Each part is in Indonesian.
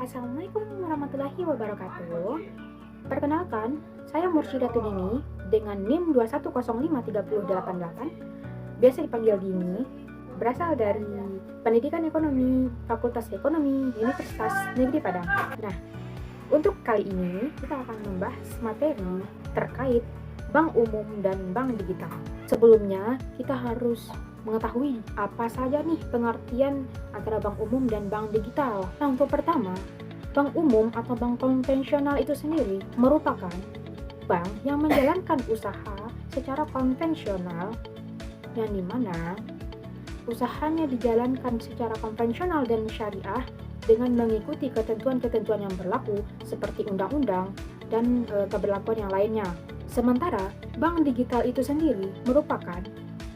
Assalamualaikum warahmatullahi wabarakatuh. Perkenalkan, saya Mursyidatuddini dengan NIM 2105388, biasa dipanggil Dini, berasal dari Pendidikan Ekonomi, Fakultas Ekonomi, Universitas Negeri Padang. Nah, untuk kali ini kita akan membahas materi terkait bank umum dan bank digital. Sebelumnya, kita harus mengetahui apa saja nih pengertian antara bank umum dan bank digital. Nah, untuk pertama, bank umum atau bank konvensional itu sendiri merupakan bank yang menjalankan usaha secara konvensional, yang dimana usahanya dijalankan secara konvensional dan syariah dengan mengikuti ketentuan-ketentuan yang berlaku seperti undang-undang dan keberlakuan yang lainnya. Sementara bank digital itu sendiri merupakan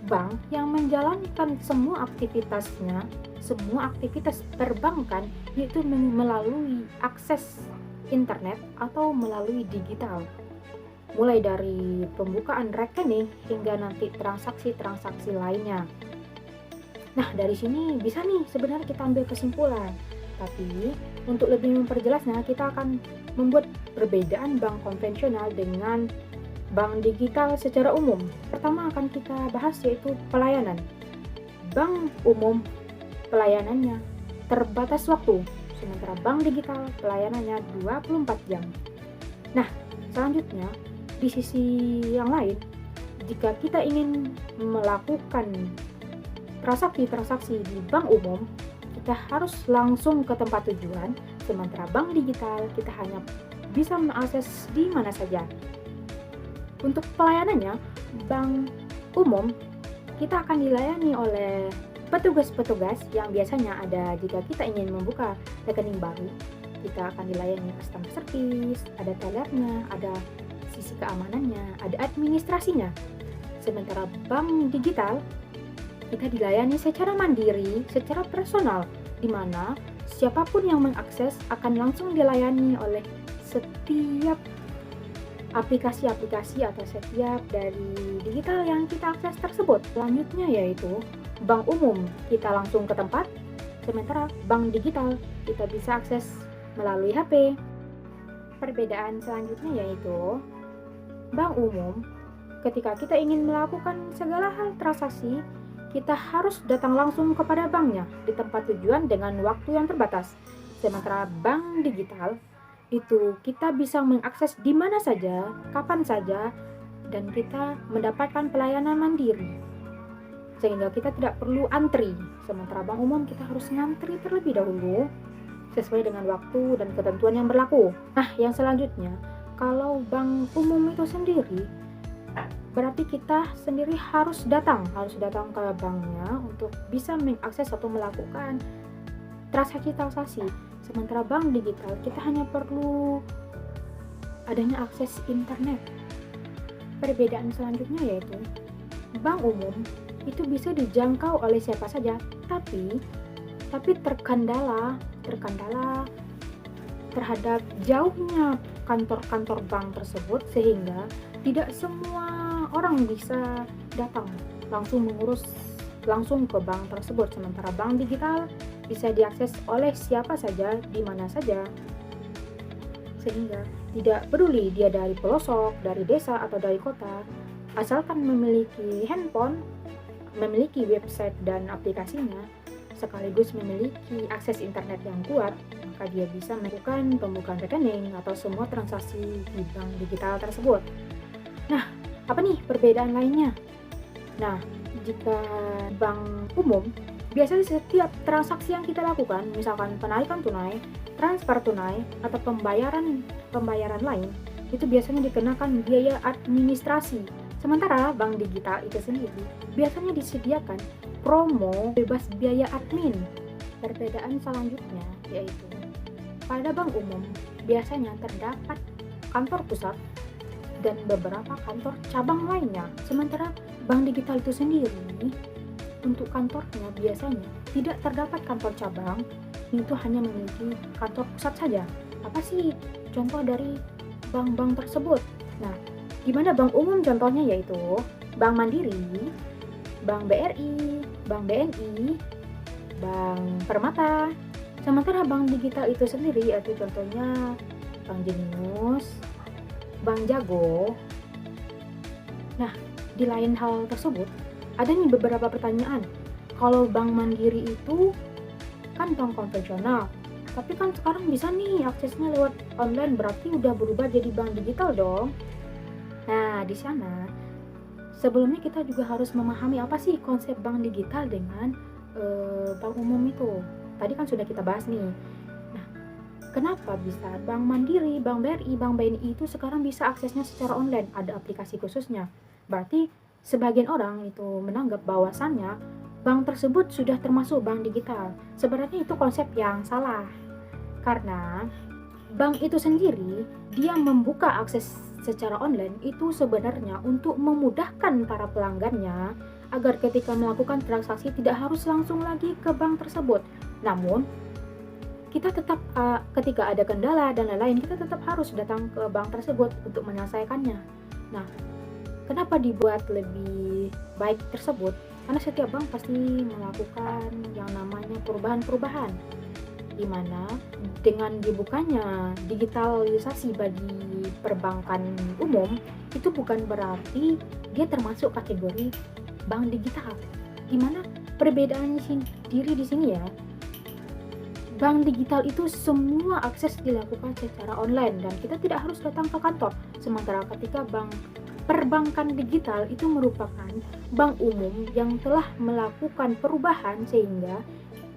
bank yang menjalankan semua aktivitasnya, semua aktivitas perbankan, yaitu melalui akses internet atau melalui digital. Mulai dari pembukaan rekening hingga nanti transaksi-transaksi lainnya. Nah, dari sini bisa nih sebenarnya kita ambil kesimpulan. Tapi untuk lebih memperjelasnya, kita akan membuat perbedaan bank konvensional dengan bank digital secara umum. Pertama akan kita bahas yaitu pelayanan. Bank umum pelayanannya terbatas waktu, sementara bank digital pelayanannya 24 jam. Nah, selanjutnya di sisi yang lain, jika kita ingin melakukan transaksi-transaksi di bank umum, kita harus langsung ke tempat tujuan, sementara bank digital kita hanya bisa mengakses di mana saja. Untuk pelayanannya, bank umum kita akan dilayani oleh petugas-petugas yang biasanya ada jika kita ingin membuka rekening baru. Kita akan dilayani customer service, ada tellernya, ada sisi keamanannya, ada administrasinya. Sementara bank digital kita dilayani secara mandiri, secara personal, di mana siapapun yang mengakses akan langsung dilayani oleh setiap aplikasi-aplikasi atau setiap dari digital yang kita akses tersebut. Selanjutnya yaitu bank umum kita langsung ke tempat, sementara bank digital kita bisa akses melalui HP. Perbedaan selanjutnya yaitu bank umum ketika kita ingin melakukan segala hal transaksi, kita harus datang langsung kepada banknya di tempat tujuan dengan waktu yang terbatas. Sementara bank digital itu kita bisa mengakses di mana saja, kapan saja, dan kita mendapatkan pelayanan mandiri sehingga kita tidak perlu antri. Sementara bank umum kita harus ngantri terlebih dahulu sesuai dengan waktu dan ketentuan yang berlaku. Nah, yang selanjutnya, kalau bank umum itu sendiri berarti kita sendiri harus datang ke banknya untuk bisa mengakses atau melakukan transaksi-transaksi. Sementara bank digital kita hanya perlu adanya akses internet. Perbedaan selanjutnya yaitu bank umum itu bisa dijangkau oleh siapa saja, tapi terkendala terhadap jauhnya kantor-kantor bank tersebut, sehingga tidak semua orang bisa datang langsung mengurus langsung ke bank tersebut. Sementara bank digital bisa diakses oleh siapa saja, di mana saja, sehingga tidak peduli dia dari pelosok, dari desa, atau dari kota, asalkan memiliki handphone, memiliki website dan aplikasinya, sekaligus memiliki akses internet yang kuat, maka dia bisa melakukan pembukaan rekening atau semua transaksi di bank digital tersebut. Nah, apa nih perbedaan lainnya? Nah, jika bank umum, biasanya setiap transaksi yang kita lakukan, misalkan penarikan tunai, transfer tunai, atau pembayaran lain, itu biasanya dikenakan biaya administrasi. Sementara bank digital itu sendiri biasanya disediakan promo bebas biaya admin. Perbedaan selanjutnya yaitu pada bank umum biasanya terdapat kantor pusat dan beberapa kantor cabang lainnya. Sementara bank digital itu sendiri untuk kantornya biasanya tidak terdapat kantor cabang, itu hanya memiliki kantor pusat saja. Apa sih contoh dari bank-bank tersebut? Nah, gimana bank umum contohnya yaitu Bank Mandiri, Bank BRI, Bank BNI, Bank Permata, Sementara bank digital itu sendiri, yaitu contohnya Bank Jenius, Bank Jago. Nah, di lain hal tersebut, ada nih beberapa pertanyaan. Kalau Bank Mandiri itu kan bank konvensional, tapi kan sekarang bisa nih aksesnya lewat online, berarti udah berubah jadi bank digital dong. Nah, di sana sebelumnya kita juga harus memahami apa sih konsep bank digital dengan bank umum itu. Tadi kan sudah kita bahas nih. Nah, kenapa bisa Bank Mandiri, Bank BRI, Bank BNI itu sekarang bisa aksesnya secara online? Ada aplikasi khususnya. Berarti sebagian orang itu menganggap bahwasannya bank tersebut sudah termasuk bank digital. Sebenarnya itu konsep yang salah. Karena bank itu sendiri, dia membuka akses secara online itu sebenarnya untuk memudahkan para pelanggannya agar ketika melakukan transaksi tidak harus langsung lagi ke bank tersebut. Namun, kita tetap ketika ada kendala dan lain-lain, kita tetap harus datang ke bank tersebut untuk menyelesaikannya. Nah, kenapa dibuat lebih baik tersebut? Karena setiap bank pasti melakukan yang namanya perubahan-perubahan, di mana dengan dibukanya digitalisasi bagi perbankan umum, itu bukan berarti dia termasuk kategori bank digital. Gimana perbedaannya sendiri di sini ya? Bank digital itu semua akses dilakukan secara online dan kita tidak harus datang ke kantor. Sementara ketika perbankan digital itu merupakan bank umum yang telah melakukan perubahan sehingga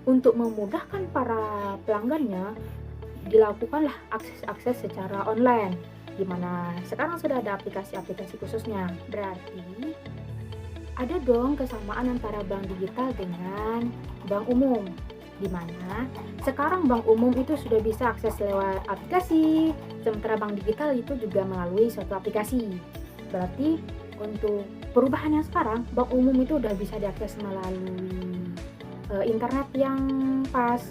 untuk memudahkan para pelanggannya dilakukanlah akses secara online, di mana sekarang sudah ada aplikasi-aplikasi khususnya. Berarti ada dong kesamaan antara bank digital dengan bank umum, di mana sekarang bank umum itu sudah bisa akses lewat aplikasi, sementara bank digital itu juga melalui suatu aplikasi. Berarti untuk perubahan yang sekarang, bank umum itu udah bisa diakses melalui internet yang pas.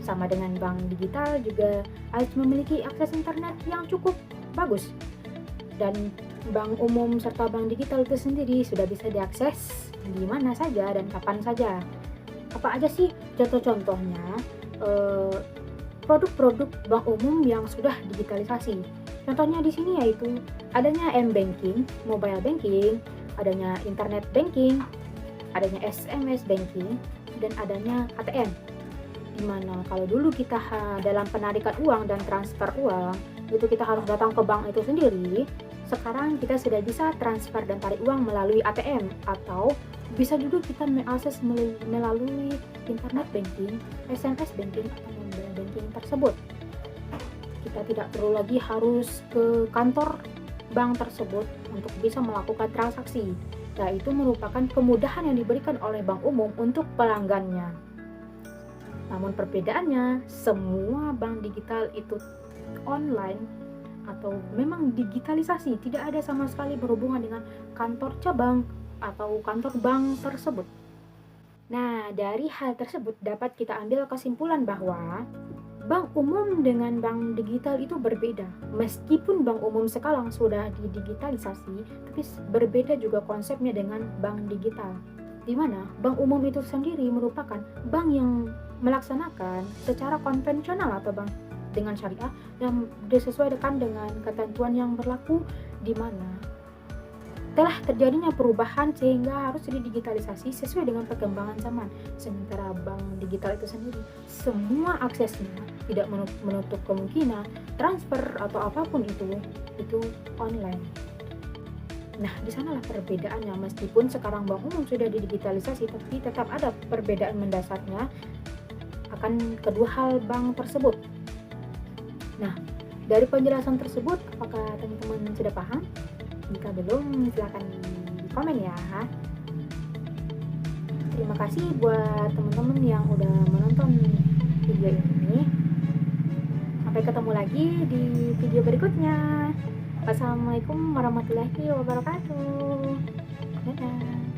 Sama dengan bank digital juga harus memiliki akses internet yang cukup bagus. Dan bank umum serta bank digital itu sendiri sudah bisa diakses di mana saja dan kapan saja. Apa aja sih contoh-contohnya produk-produk bank umum yang sudah digitalisasi? Contohnya di sini yaitu adanya m-banking, mobile banking, adanya internet banking, adanya SMS banking, dan adanya ATM. Dimana kalau dulu kita dalam penarikan uang dan transfer uang itu kita harus datang ke bank itu sendiri, sekarang kita sudah bisa transfer dan tarik uang melalui ATM, atau bisa juga kita mengakses melalui internet banking, SMS banking, atau mobile banking tersebut. Kita tidak perlu lagi harus ke kantor bank tersebut untuk bisa melakukan transaksi. Nah, itu merupakan kemudahan yang diberikan oleh bank umum untuk pelanggannya. Namun perbedaannya, semua bank digital itu online atau memang digitalisasi, tidak ada sama sekali berhubungan dengan kantor cabang atau kantor bank tersebut. Nah, dari hal tersebut dapat kita ambil kesimpulan bahwa bank umum dengan bank digital itu berbeda. Meskipun bank umum sekarang sudah didigitalisasi, tapi berbeda juga konsepnya dengan bank digital. Di mana bank umum itu sendiri merupakan bank yang melaksanakan secara konvensional atau bank dengan syariah dan disesuaikan dengan ketentuan yang berlaku, di mana telah terjadinya perubahan sehingga harus didigitalisasi sesuai dengan perkembangan zaman. Sementara bank digital itu sendiri semua aksesnya tidak menutup kemungkinan transfer atau apapun itu online. Nah, di sanalah perbedaannya. Meskipun sekarang bank umum sudah didigitalisasi, tapi tetap ada perbedaan mendasarnya akan kedua hal bank tersebut. Nah, dari penjelasan tersebut, apakah teman-teman sudah paham? Jika belum, silakan di komen ya. Terima kasih buat teman-teman yang udah menonton video ini. Sampai ketemu lagi di video berikutnya. Wassalamualaikum warahmatullahi wabarakatuh. Dadah.